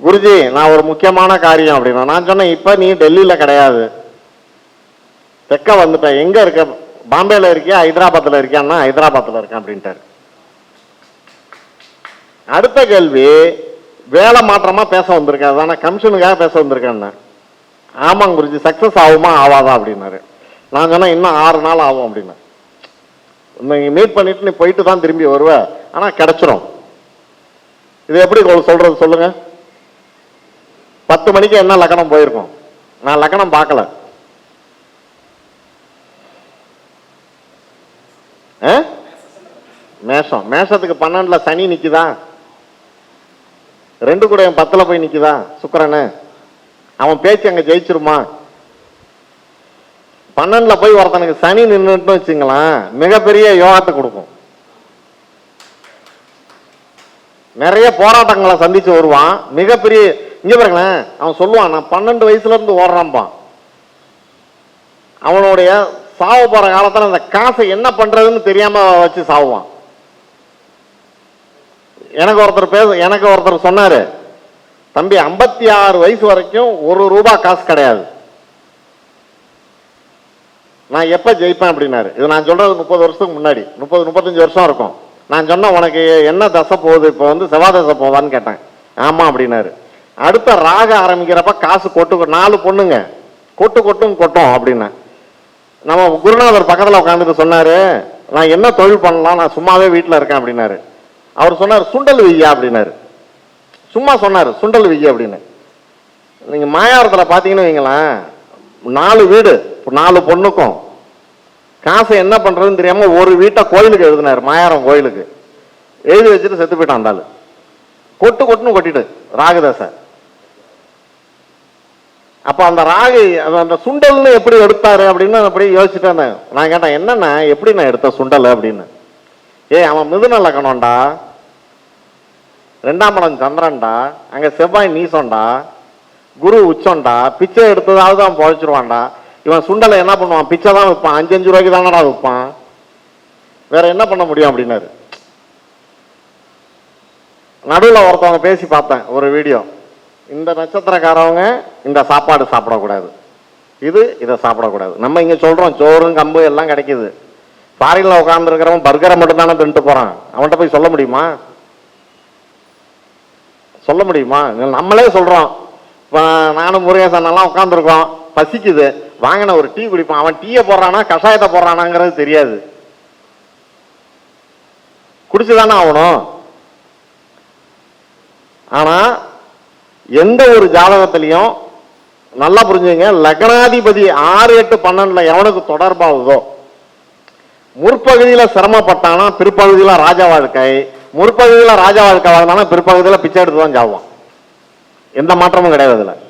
குருஜி நான் ஒரு முக்கியமான காரியம் அப்படின்னா. நான் சொன்னேன், இப்ப நீ டெல்லியில கிடையாது, தெக்க வந்துட்டேன். எங்க இருக்க? பாம்பேல இருக்கியா ஹைதராபாத்ல இருக்கியான்னா ஹைதராபாத்ல இருக்கேன் அப்படின்ட்டாரு. அடுத்த கேள்வி, வேலை மாற்றமா பேச வந்திருக்கேன், அதான கமிஷனுக்காக பேச வந்திருக்கேன். ஆமாங்க குருஜி, சக்சஸ் ஆகுமா ஆவாதா அப்படின்னாரு. நான் சொன்னேன், இன்னும் 6 நாள் ஆகும் அப்படின்னு. நீங்க மீட் பண்ணிட்டு நீ போயிட்டு தான் திரும்பி வருவ, ஆனா கிடைச்சிரும். இது எப்படி சொல்றது சொல்லுங்க? 10 மணிக்கு என்ன லக்கணம் போயிருக்கும்? நான் லக்கணம் பார்க்கல. மேஷம். மேஷத்துக்கு 12ல சனி நிக்குதா? 2 கூட 10ல போய் நிக்குதா சுக்கிரனு? அவன் பேச்சு அங்க ஜெயிச்சிருமா? 12ல போய் ஒருத்தனுக்கு சனி நின்றுட்டு வச்சுங்களேன், மிகப்பெரிய யோகத்தை கொடுக்கும். நிறைய போராட்டங்களை சந்திச்சு வருவான், மிகப்பெரிய. இங்க பாருங்களேன், அவன் சொல்லுவான், நான் 12 வயசுல இருந்து ஓடுறான்பான். அவனுடைய சாவு போற காலத்துல அந்த காசை என்ன பண்றதுன்னு தெரியாம வச்சு சாவுவான். எனக்கு ஒருத்தர் சொன்னாரு, தம்பி 56 வயசு வரைக்கும் 1 ரூபாய் காசு கிடையாது, நான் எப்ப ஜெயிப்பேன் அப்படின்னாரு. இது நான் சொல்றது 30 வருஷத்துக்கு முன்னாடி, 30-35 வருஷம் இருக்கும். நான் சொன்னேன், உனக்கு என்ன தசை போகுது? இப்போ செவ்வாய் தசை போதான்னு கேட்டேன். ஆமா அப்படின்னாரு. அடுத்த ராக ஆரம்பிக்கிறப்ப காசு கொட்டு, 4 பொண்ணுங்க கொட்டும் அப்படின்னு. நம்ம குருநாதர் பக்கத்துல உட்காந்துட்டு சொன்னாரு, நான் என்ன தொழில் பண்ணலாம், நான் சும்மாவே வீட்டுல இருக்கேன் அப்படின்னாரு. அவர் சொன்னார், சுண்டல் வெய்யா அப்படின்னாரு. சும்மா சொன்னாரு, சுண்டல் வெய்ய அப்படின்னு. நீங்க மாயாவரத்துல பாத்தீங்கன்னு வைங்களேன், 4 வீடு 4 பொண்ணுக்கும் காசை என்ன பண்றதுன்னு தெரியாம ஒரு வீட்டை கோயிலுக்கு எழுதினாரு, மாயாரம் கோயிலுக்கு எழுதி வச்சுட்டு செத்து போயிட்டான். அந்த ஆளு கொட்டுன்னு கொட்டிட்டு ராகுதசை. அப்ப அந்த ராகு அந்த சுண்டல்னு எப்படி எடுத்தாரு அப்படின்னு அப்படி யோசிச்சுட்டேன். நான் கேட்டேன், என்னன்னா எப்படி நான் எடுத்த சுண்டல் அப்படின்னு. அவன் மிதுன லக்கணம்டா, 2ஆம் இடம் சந்திரன்டா, அங்க செவ்வாய் நீசம்டா, குரு உச்சம்டா, பிச்சை எடுத்ததாவது அவன் பொழைச்சிருவான்டா. இவன் சுண்டலை என்ன பண்ணுவான்? பிச்சை தான் விற்பான், 5 ரூபாய்க்கு தானடா விற்பான், வேற என்ன பண்ண முடியும் அப்படின்னாரு. நடுவில் ஒருத்தவங்க பேசி பார்த்தேன் ஒரு வீடியோ, இந்த நட்சத்திரக்காரவங்க இந்த சாப்பாடு சாப்பிடக்கூடாது, இதை சாப்பிடக்கூடாது. நம்ம இங்கே சொல்கிறோம் சோறும் கம்பு எல்லாம் கிடைக்குது. ஃபாரினில் உட்காந்துருக்கிறவன் பர்கரை மட்டும்தானே தின்ட்டு போகிறான். அவன்கிட்ட போய் சொல்ல முடியுமா? சொல்ல முடியுமா? நம்மளே சொல்கிறோம். இப்போ நானும் முருகேசனெல்லாம் உட்காந்துருக்கோம், பசிக்குது, வாங்கின ஒரு டீ குடிப்பான். அவன் டீயை போடுறானா கஷாயத்தை போடுறானாங்கிறது தெரியாது, குடிச்சுதானே ஆகணும். ஆனால் எந்த ஒரு ஜாதகத்திலையும் நல்லா புரிஞ்சுங்க, லக்னாதிபதி 6, 8, 12 எவனுக்கு தொடர்பாகுதோ, முற்பகுதியில் சிரமப்பட்டானா பிற்பகுதியில் ராஜா வாழ்க்கை, முற்பகுதியில் ராஜா வாழ்க்கை வாழ்ந்தானா பிற்பகுதியில் பிச்சை எடுத்து தான் சாவான். எந்த மாற்றமும் கிடையாது. அதில்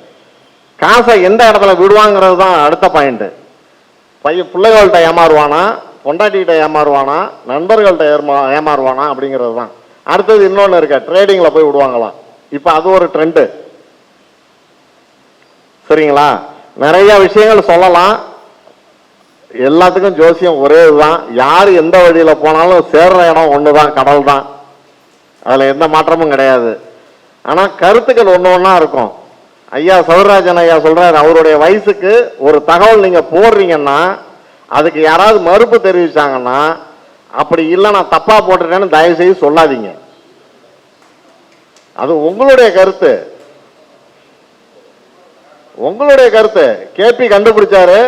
காசை எந்த இடத்துல விடுவாங்கிறது தான் அடுத்த பாயிண்ட். பிள்ளைகள்கிட்ட ஏமாறுவானா, பொண்டாட்டிகிட்ட ஏமாறுவானா, நண்பர்கள்ட்ட ஏமாறுவானா அப்படிங்கிறது தான் அடுத்தது. இன்னொன்று இருக்க, ட்ரேடிங்கில் போய் விடுவாங்களாம். இப்போ அது ஒரு ட்ரெண்டு. சரிங்களா? நிறைய விஷயங்கள் சொல்லலாம். எல்லாத்துக்கும் ஜோசியம் ஒரே இதுதான். யார் எந்த வழியில் போனாலும் சேர்ற இடம் ஒன்று தான், கடல் தான். அதில் எந்த மாற்றமும் கிடையாது. ஆனால் கருத்துக்கள் ஒன்று ஒன்றா இருக்கும். ஐயா சௌராஜன் ஐயா சொல்றாரு, அவருடைய வயசுக்கு ஒரு தகவல் நீங்க போடுறீங்கன்னா அதுக்கு யாராவது மறுப்பு தெரிவிச்சாங்கன்னா, அப்படி இல்லை நான் தப்பா போட்டுட்டேன்னு தயவு செய்து சொல்லாதீங்க. அது உங்களுடைய கருத்து, உங்களுடைய கருத்து. கேபி கண்டுபிடிச்சாரு,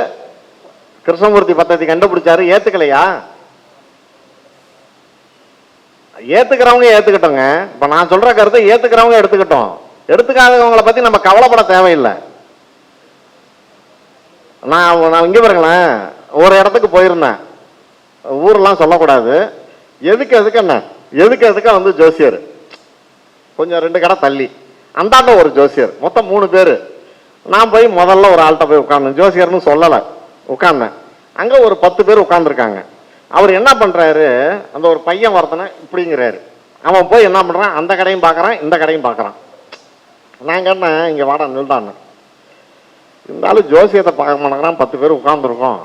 கிருஷ்ணமூர்த்தி பத்ததி கண்டுபிடிச்சாரு, ஏத்துக்கலையா? ஏத்துக்கிறவங்க ஏத்துக்கிட்டோங்க. இப்ப நான் சொல்ற கருத்தை ஏத்துக்கிறவங்க எடுத்துக்கிட்டோம், எடுத்துக்காதவங்களை பத்தி நம்ம கவலைப்பட தேவையில்லை. நான் இங்க பாருங்களேன், ஒரு இடத்துக்கு போயிருந்தேன், ஊரெல்லாம் சொல்லக்கூடாது. எதுக்கு வந்து ஜோசியர் கொஞ்சம் 2 கடை தள்ளி அந்தாண்ட ஒரு ஜோசியர், மொத்தம் 3 பேர். நான் போய் முதல்ல ஒரு ஆள்கிட்ட போய் உட்கார்ந்தேன், ஜோசியர்னு சொல்லலை, உட்கார்ந்தேன். அங்கே ஒரு 10 பேர் உட்காந்துருக்காங்க. அவர் என்ன பண்ணுறாரு, அந்த ஒரு பையன் ஒருத்தனை இப்படிங்கிறாரு. அவன் போய் என்ன பண்ணுறான், அந்த கடையும் பார்க்குறான், இந்த கடையும் பார்க்குறான். நான் கேட்டேன், இங்கே வாடா நில்டான்னு. இருந்தாலும் ஜோசியத்தை பார்க்க மாட்டேங்கிறான், 10 பேர் உட்காந்துருக்கோம்,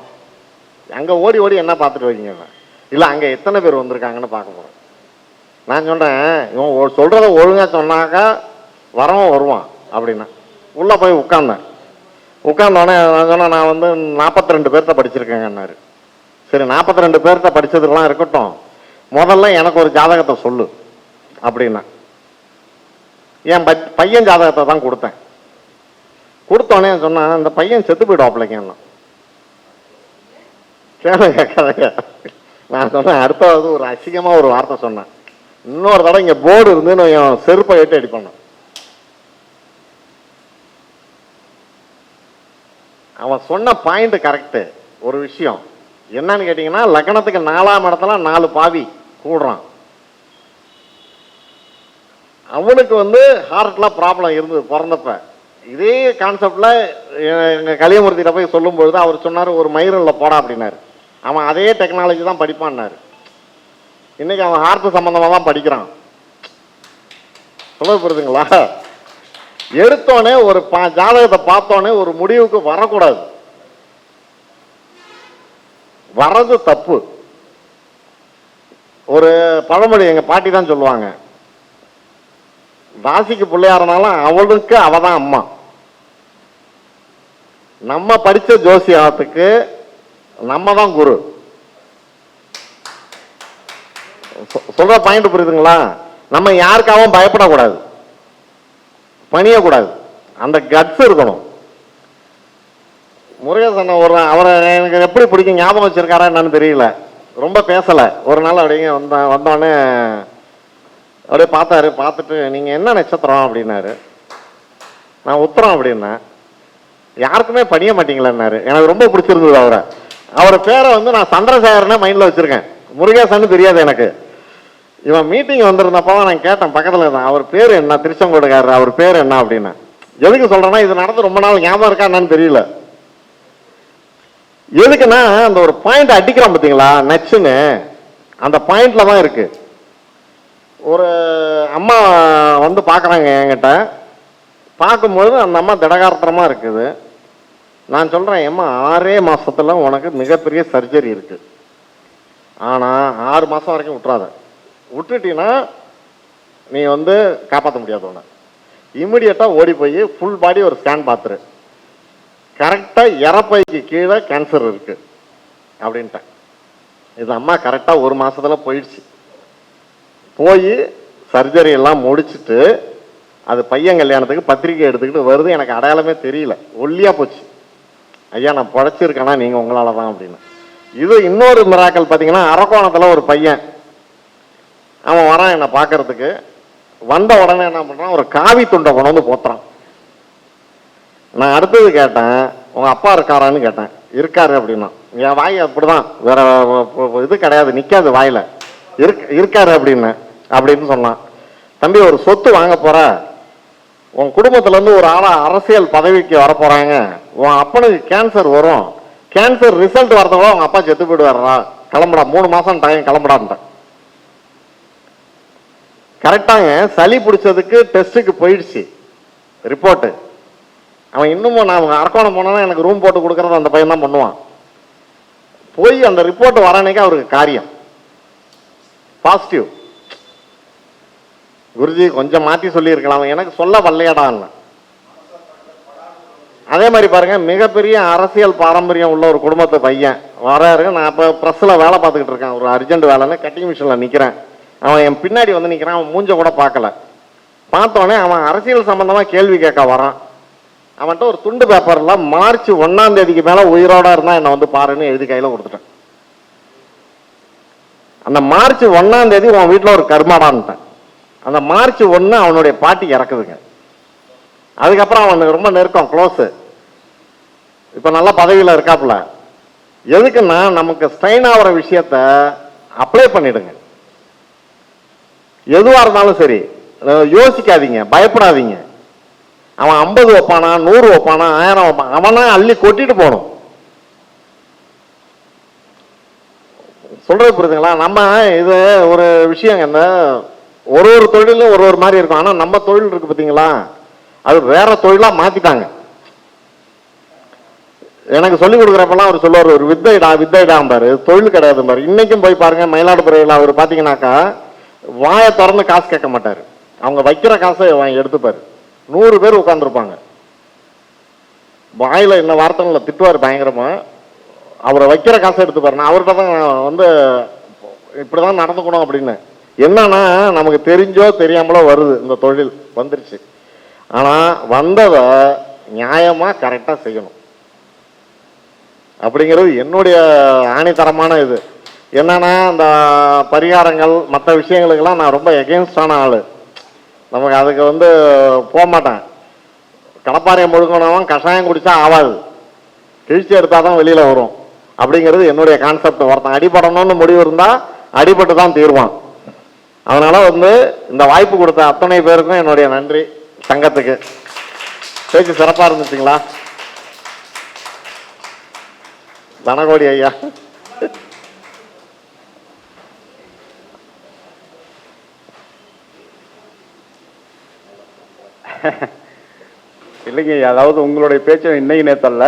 அங்கே ஓடி ஓடி என்ன பார்த்துட்டு வைங்க. இல்லை அங்கே எத்தனை பேர் வந்திருக்காங்கன்னு பார்க்க போகிறேன். நான் சொல்கிறேன், இவன் சொல்கிறத ஒழுங்காக சொன்னாக்கா வரவன் வருவான் அப்படின்னா. உள்ளே போய் உட்கார்ந்தேன். உட்கார்ந்தோடனே நான் சொன்னேன், நான் வந்து 42 பேர்த்த படிச்சிருக்கேங்கன்னாரு. சரி, 42 பேர்த்த படித்ததுக்கெல்லாம் இருக்கட்டும், முதல்ல எனக்கு ஒரு ஜாதகத்தை சொல்லு அப்படின்னா. என் பையன் ஜாதகத்தை தான் கொடுத்தேன். கொடுத்தோடனே சொன்னேன், இந்த பையன் செத்து போயிடுவாப்பிள்ளைங்கன்னா. கேட்காதங்க. நான் சொன்னேன், அடுத்தாவது ஒரு அசிங்கமாக ஒரு வார்த்தை சொன்னேன். இன்னொரு தடவை இங்கே போர்டு இருந்து நான் செருப்பை ஏட்டு அடிப்பேன். அவன் சொன்ன பாயிண்ட் கரெக்டு. ஒரு விஷயம் என்னன்னு கேட்டீங்கன்னா, லக்னத்துக்கு 4ஆம் இடத்துல 4 பாவி கூடுறான். அவனுக்கு வந்து ஹார்ட்ல ப்ராப்ளம் இருந்தது பிறந்தப்ப. இதே கான்செப்ட்ல எங்க கலியமூர்த்தியில போய் சொல்லும் பொழுது அவர் சொன்னார், ஒரு மயிரில் போடா அப்படின்னாரு. அவன் அதே டெக்னாலஜி தான் படிப்பான்னாரு. இன்னைக்கு அவன் ஹார்ட் சம்பந்தமா தான் படிக்கிறான். சொல்ல புரியுதுங்களா? எடுத்தோடனே ஒரு ஜாதகத்தை பார்த்தோன்னே ஒரு முடிவுக்கு வரக்கூடாது, வர்றது தப்பு. ஒரு பழமொழி எங்க பாட்டி தான் சொல்லுவாங்க, ராசிக்கு பிள்ளையாரனாலும் அவளுக்கு அவ தான் அம்மா. நம்ம படிச்ச ஜோசியத்துக்கு நம்ம தான் குரு. சொல்ற பாயிண்ட் புரியுதுங்களா? நம்ம யாருக்காகவும் பயப்படக்கூடாது, பணியக்கூடாது, அந்த கட்ஸ் இருக்கணும். முருகேசன் அவரை எனக்கு எப்படி பிடிக்கும், ஞாபகம் வச்சிருக்காரா என்னன்னு தெரியல, ரொம்ப பேசலை. ஒரு நாள் அப்படிங்க வந்தோடனே அப்படியே பார்த்தாரு. பார்த்துட்டு நீங்கள் என்ன நட்சத்திரம் அப்படின்னாரு. நான் உத்தரம் அப்படின்னேன். யாருக்குமே பணிய மாட்டீங்களேன்னாரு. எனக்கு ரொம்ப பிடிச்சிருந்தது அவரை பேரை வந்து நான் சந்திரசேகரனே மைண்டில் வச்சுருக்கேன், முருகேசன்னு தெரியாது எனக்கு. இவன் மீட்டிங் வந்திருந்தப்போ நான் கேட்டேன், பக்கத்தில் தான், அவர் பேர் என்ன, திருச்செங்கோடுக்காரர், அவர் பேர் என்ன அப்படின்னு. எதுக்கு சொல்கிறேன்னா, இது நடந்து ரொம்ப நாள் ஞாபகம் இருக்கா என்னன்னு தெரியல. எதுக்குன்னா, அந்த ஒரு பாயிண்ட் அடிக்கிறான் பார்த்தீங்களா, நச்சுன்னு, அந்த பாயிண்ட்ல தான் இருக்கு. ஒரு அம்மா வந்து பார்க்குறாங்க என்கிட்ட. பார்க்கும்போது அந்த அம்மா திடகாத்திரமா இருக்குது. நான் சொல்கிறேன், அம்மா 6 மாசத்துல உனக்கு மிகப்பெரிய சர்ஜரி இருக்கு, ஆனால் 6 மாதம் வரைக்கும் விட்டுறாத. விட்டுட்டீங்கன்னா நீ வந்து காப்பாற்ற முடியாது உன்னை. இமிடியட்டாக ஓடி போய் ஃபுல் பாடி ஒரு ஸ்கேன் பார்த்துரு, கரெக்டாக இறப்பைக்கு கீழே கேன்சர் இருக்கு அப்படின்ட்டேன். இது அம்மா கரெக்டாக 1 மாசத்துல போயிடுச்சு. போய் சர்ஜரி எல்லாம் முடிச்சுட்டு அது பையன் கல்யாணத்துக்கு பத்திரிக்கை எடுத்துக்கிட்டு வருது. எனக்கு அடையாளமே தெரியல, ஒல்லியா போச்சு. ஐயா நான் பொழைச்சிருக்கேனா நீங்கள் உங்களால தான் அப்படின்னு. இது இன்னொரு மிராக்கல் பார்த்தீங்கன்னா, அரக்கோணத்தில் ஒரு பையன் அவன் வரான் என்னை பார்க்கறதுக்கு. வந்த உடனே என்ன பண்ணுறான், ஒரு காவி துண்டை கொண்டு வந்து போத்துறான். நான் அடுத்தது கேட்டேன், உங்கள் அப்பா இருக்காரான்னு கேட்டேன். இருக்காரு அப்படின்னா. என் வாய் அப்படிதான், வேற இது கிடையாது, நிற்காது வாயில. இருக்காரு அப்படின்னு சொன்னான். தம்பி ஒரு சொத்து வாங்க போற, உன் குடும்பத்துல இருந்து ஒரு ஆளா அரசியல் பதவிக்கு வர போறாங்க, உன் அப்பனுக்கு கேன்சர் வரும், கேன்சர் ரிசல்ட் வரதுக்குள்ள உங்க அப்பா செத்து போயிடுவாரா, கிளம்புடா, 3 மாசம் டைம், கிளம்புடான்ட்டேன். கரெக்டாங்க சளி பிடிச்சதுக்கு டெஸ்ட்டுக்கு போயிடுச்சு ரிப்போர்ட்டு. அவன் இன்னமும் நான் அரக்கோணம் போனா எனக்கு ரூம் போட்டு கொடுக்கறது அந்த பையன் தான் பண்ணுவான். போய் அந்த ரிப்போர்ட் வர அன்னைக்கு அவருக்கு காரியம் பாசிட்டிவ். குருஜி கொஞ்சம் மாற்றி சொல்லியிருக்கலாம், எனக்கு சொல்ல வல்லையடான்னு. அதே மாதிரி பாருங்க, மிகப்பெரிய அரசியல் பாரம்பரியம் உள்ள ஒரு குடும்பத்து பையன் வராரு. நான் இப்போ ப்ரெஸ்ஸில் வேலை பார்த்துக்கிட்டு இருக்கேன், ஒரு அர்ஜென்ட் வேலைன்னு கட்டிங் மிஷினில் நிற்கிறேன். அவன் என் பின்னாடி வந்து நிற்கிறான். அவன் மூஞ்ச கூட பார்க்கல. பார்த்தோன்னே அவன் அரசியல் சம்பந்தமாக கேள்வி கேட்க வரான். அவன்கிட்ட ஒரு துண்டு பேப்பரில் மார்ச் 1ஆம் தேதிக்கு மேலே உயிரோட இருந்தால் என்னை வந்து பாருன்னு எழுதி கையில் கொடுத்துட்டேன். அந்த மார்ச் 1ஆம் தேதி உன் வீட்டில் ஒரு கர்மாடான்ட்டேன். அந்த மார்ச் 1 அவனுடைய பாட்டி இறக்குதுங்க. அதுக்கப்புறம் அவனுக்கு ரொம்ப நெருக்கம், க்ளோஸு. இப்போ நல்ல பதவியில் இருக்காப்புல. எதுக்குன்னா நமக்கு ஸ்ட்ரெயின் ஆகிற விஷயத்த அப்ளை பண்ணிடுங்க. எதுவாக இருந்தாலும் சரி, யோசிக்காதீங்க, பயப்படாதீங்க. அவன் 50 வைப்பானா, 100 வைப்பானா, 1000 வைப்பான், அவனா அள்ளி கொட்டிட்டு போகணும். சொல்றது புரியுதுங்களா? நம்ம இது ஒரு விஷயம், இந்த ஒரு தொழிலும் ஒரு மாதிரி இருக்கும். ஆனா நம்ம தொழில் இருக்கு பார்த்தீங்களா, அது வேற தொழிலா மாத்திட்டாங்க. எனக்கு சொல்லிக் கொடுக்குறப்பெல்லாம் அவர் சொல்லுவார், ஒரு வித்தைடா பாரு, தொழில் கிடையாது பாரு. இன்னைக்கும் போய் பாருங்க மயிலாடுதுறையில் அவர் பார்த்தீங்கன்னாக்கா வாயை திறந்து காசு கேட்க மாட்டாரு. அவங்க வைக்கிற காசை வாங்கி எடுத்துப்பாரு. 100 பேர் உட்காந்துருப்பாங்க. வாயில என்ன வார்த்தைகளை திட்டுவார் பயங்கரமா. அவரை வைக்கிற காசை எடுத்துப்பாரு. நான் அவர்கிட்ட தான் வந்து இப்படிதான் நடந்துக்கணும் அப்படின்னு. என்னன்னா நமக்கு தெரிஞ்சோ தெரியாமலோ வருது, இந்த தொழில் வந்துருச்சு. ஆனா வந்ததை நியாயமா கரெக்டா செய்யணும் அப்படிங்கிறது என்னுடைய ஆணித்தரமான இது. என்னன்னா இந்த பரிகாரங்கள் மற்ற விஷயங்களுக்கெல்லாம் நான் ரொம்ப எகெயின்ஸ்டான ஆளு. நமக்கு அதுக்கு வந்து போக மாட்டேன். கடப்பாறையை முழுங்கினவன் கஷாயம் குடிச்சா ஆவாது, கிழிச்சி எடுத்தாதான் வெளியில வரும் அப்படிங்கிறது என்னுடைய கான்செப்ட். ஒருத்தன் அடிபடணும்னு முடிவு இருந்தா அடிபட்டு தான் தீர்வான். அதனால வந்து இந்த வாய்ப்பு கொடுத்த அத்தனை பேருக்கும் என்னுடைய நன்றி. சங்கத்துக்கு பேச்சு சிறப்பா இருந்துச்சுங்களா? தனகோடி ஐயா இல்லைங்க, அதாவது உங்களுடைய பேச்சை இன்னைக்கு நேத்தல்ல,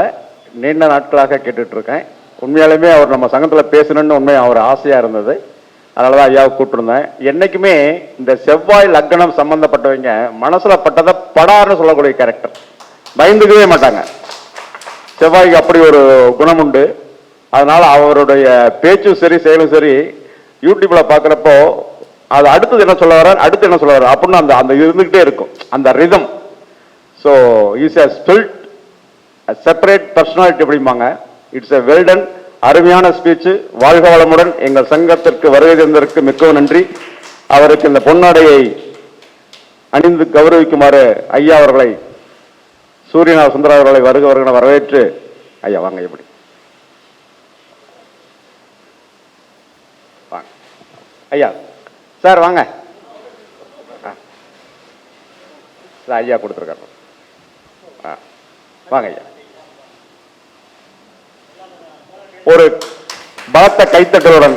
நீண்ட நாட்களாக கேட்டுட்டு இருக்கேன். உண்மையாலுமே அவர் நம்ம சங்கத்தில் பேசணும்னு உண்மையாக அவர் ஆசையாக இருந்தது. அதனால தான் ஐயாவை கூப்பிட்டுருந்தேன். என்றைக்குமே இந்த செவ்வாய் லக்னம் சம்பந்தப்பட்டவங்க மனசுல பட்டதை படார்னு சொல்லக்கூடிய கேரக்டர், பயந்துக்கவே மாட்டாங்க. செவ்வாய்க்கு அப்படி ஒரு குணம் உண்டு. அதனால அவருடைய பேச்சும் சரி செயலும் சரி யூடியூப்ல பார்க்குறப்போ அது அடுத்தது என்ன சொல்ல வர்றார், அடுத்து என்ன சொல்ல வர்றார் அப்படின்னு அந்த அந்த இருந்துகிட்டே இருக்கும், அந்த rhythm. So is a split separate personality அப்படிம்பாங்க. It's a well done. அருமையான ஸ்பீச்சு. வாழ்க வளமுடன். எங்கள் சங்கத்திற்கு வருகை தந்ததற்கு மிக்க நன்றி. அவருக்கு இந்த பொன்னாடையை அணிந்து கௌரவிக்குமாறு ஐயா அவர்களை, சூரியனா சுந்தர அவர்களை வருக வருகிற வரவேற்று, ஐயா வாங்க. எப்படி வாங்க ஐயா. சார் வாங்க. ஐயா கொடுத்துருக்காரு. வாங்க ஐயா. ஒரு பலத்த கைத்தட்டலுடன்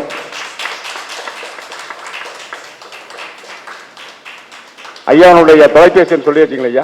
ஐயாவுடைய தொலைபேசி சொல்லி வச்சுங்களா ஐயா?